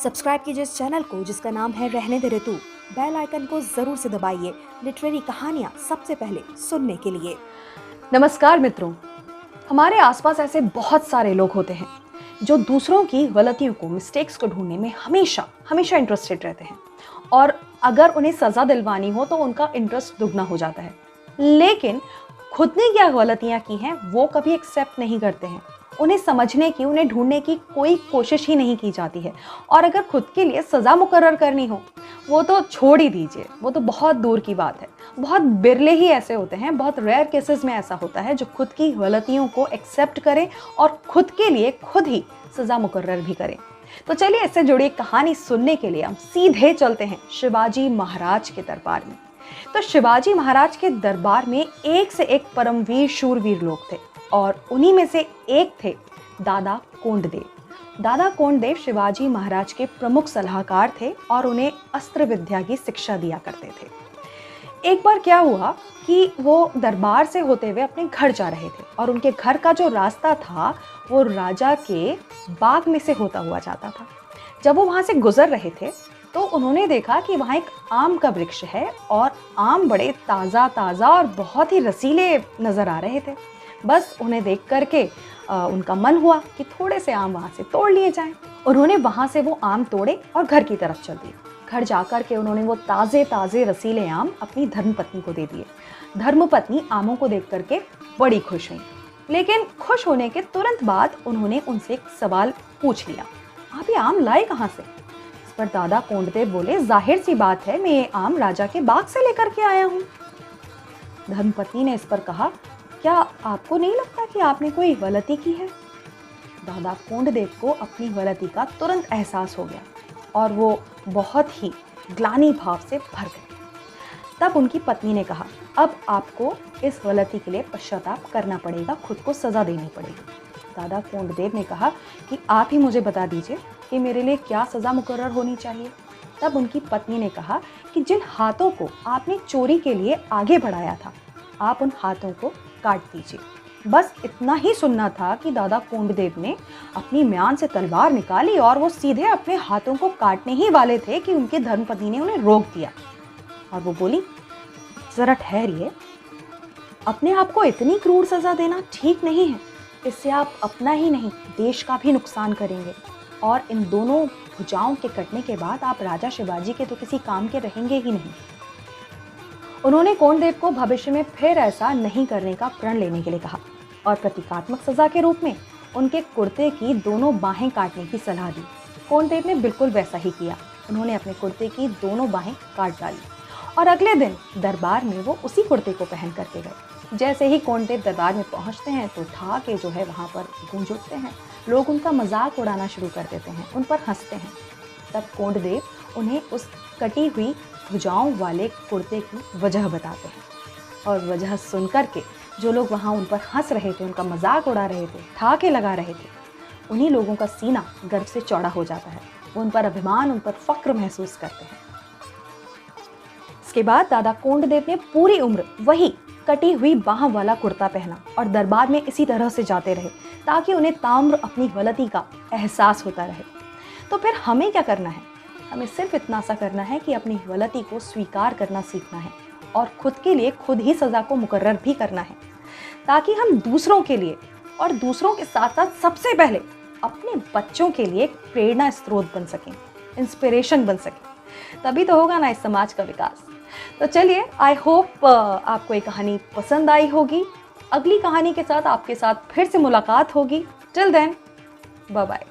Subscribe कीजिए इस channel को जिसका नाम है रहने दे ऋतु। बेल आइकन को जरूर से दबाइए लिटरेरी कहानियाँ सबसे पहले सुनने के लिए। नमस्कार मित्रों, हमारे आसपास ऐसे बहुत सारे लोग होते हैं जो दूसरों की गलतियों को, मिस्टेक्स को ढूंढने में हमेशा हमेशा इंटरेस्टेड रहते हैं और अगर उन्हें सज़ा दिलवानी हो तो उनका इंटरेस्ट दुगना हो जाता है। लेकिन खुद ने क्या गलतियाँ की हैं वो कभी एक्सेप्ट नहीं करते हैं। उन्हें समझने की, उन्हें ढूंढने की कोई कोशिश ही नहीं की जाती है। और अगर खुद के लिए सज़ा मुकर्रर करनी हो वो तो छोड़ ही दीजिए, वो तो बहुत दूर की बात है। बहुत बिरले ही ऐसे होते हैं, बहुत रेयर केसेस में ऐसा होता है जो खुद की गलतियों को एक्सेप्ट करें और खुद के लिए खुद ही सज़ा मुकर्रर भी करें। तो चलिए इससे जुड़ी एक कहानी सुनने के लिए हम सीधे चलते हैं शिवाजी महाराज के दरबार में। तो शिवाजी महाराज के दरबार में एक से एक परमवीर शूरवीर लोग थे और उन्हीं में से एक थे दादा कोंडदेव। दादा कोंडदेव शिवाजी महाराज के प्रमुख सलाहकार थे और उन्हें अस्त्र विद्या की शिक्षा दिया करते थे। एक बार क्या हुआ कि वो दरबार से होते हुए अपने घर जा रहे थे और उनके घर का जो रास्ता था वो राजा के बाग में से होता हुआ जाता था। जब वो वहाँ से गुजर रहे थे तो उन्होंने देखा कि वहाँ एक आम का वृक्ष है और आम बड़े ताज़ा ताज़ा और बहुत ही रसीले नज़र आ रहे थे। बस उन्हें देख करके उनका मन हुआ कि थोड़े से आम वहाँ से तोड़ लिए जाएं। उन्होंने वहाँ से वो आम तोड़े और घर की तरफ चल दिए। घर जाकर के उन्होंने वो ताज़े ताज़े रसीले आम अपनी धर्मपत्नी को दे दिए। धर्मपत्नी आमों को देख करके बड़ी खुश हुई, लेकिन खुश होने के तुरंत बाद उन्होंने उनसे एक सवाल पूछ लिया, आप ये आम लाए कहाँ से? इस पर दादा कोंडदेव बोले, जाहिर सी बात है, मैं ये आम राजा के बाग से लेकर के आया हूँ। धर्मपत्नी ने इस पर कहा, क्या आपको नहीं लगता कि आपने कोई गलती की है? दादा कोंडदेव को अपनी गलती का तुरंत एहसास हो गया और वो बहुत ही ग्लानि भाव से भर गए। तब उनकी पत्नी ने कहा, अब आपको इस गलती के लिए पश्चाताप करना पड़ेगा, खुद को सज़ा देनी पड़ेगी। दादा कोंडदेव ने कहा कि आप ही मुझे बता दीजिए कि मेरे लिए क्या सज़ा मुकर्रर होनी चाहिए। तब उनकी पत्नी ने कहा कि जिन हाथों को आपने चोरी के लिए आगे बढ़ाया था, आप उन हाथों को काट दीजिए। बस इतना ही सुनना था कि दादा कोंडदेव ने अपनी म्यान से तलवार निकाली और वो सीधे अपने हाथों को काटने ही वाले थे कि उनके धर्मपत्नी ने उन्हें रोक दिया और वो बोली, जरा ठहरिए, अपने आप को इतनी क्रूर सजा देना ठीक नहीं है। इससे आप अपना ही नहीं देश का भी नुकसान करेंगे और इन दोनों भुजाओं के कटने के बाद आप राजा शिवाजी के तो किसी काम के रहेंगे ही नहीं। उन्होंने कोंडदेव को भविष्य में फिर ऐसा नहीं करने का प्रण लेने के लिए कहा और प्रतीकात्मक सजा के रूप में उनके कुर्ते की दोनों बाहें काटने की सलाह दी। कोंडदेव ने बिल्कुल वैसा ही किया। उन्होंने अपने कुर्ते की दोनों बाहें काट डाली और अगले दिन दरबार में वो उसी कुर्ते को पहन करके गए। जैसे ही कोंडदेव दरबार में पहुंचते हैं तो ठहाके जो है वहाँ पर गूंज उठते हैं। लोग उनका मजाक उड़ाना शुरू कर देते हैं, उन पर हंसते हैं। तब कोंडदेव उन्हें उस कटी हुई भुजाओं वाले कुर्ते की वजह बताते हैं और वजह सुन कर के जो लोग वहाँ उन पर हंस रहे थे, उनका मजाक उड़ा रहे थे, ठहाके लगा रहे थे, उन्हीं लोगों का सीना गर्व से चौड़ा हो जाता है। वो उन पर अभिमान, उन पर फक्र महसूस करते हैं। इसके बाद दादा कोंडदेव ने पूरी उम्र वही कटी हुई बाह वाला कुर्ता पहना और दरबार में इसी तरह से जाते रहे ताकि उन्हें ताम्र अपनी गलती का एहसास होता रहे। तो फिर हमें क्या करना है? हमें सिर्फ इतना सा करना है कि अपनी गलती को स्वीकार करना सीखना है और खुद के लिए खुद ही सज़ा को मुकर्रर भी करना है, ताकि हम दूसरों के लिए और दूसरों के साथ साथ सबसे पहले अपने बच्चों के लिए एक प्रेरणा स्रोत बन सकें, इंस्पिरेशन बन सकें। तभी तो होगा ना इस समाज का विकास। तो चलिए, आई होप आपको ये कहानी पसंद आई होगी। अगली कहानी के साथ आपके साथ फिर से मुलाकात होगी। Till then, bye bye.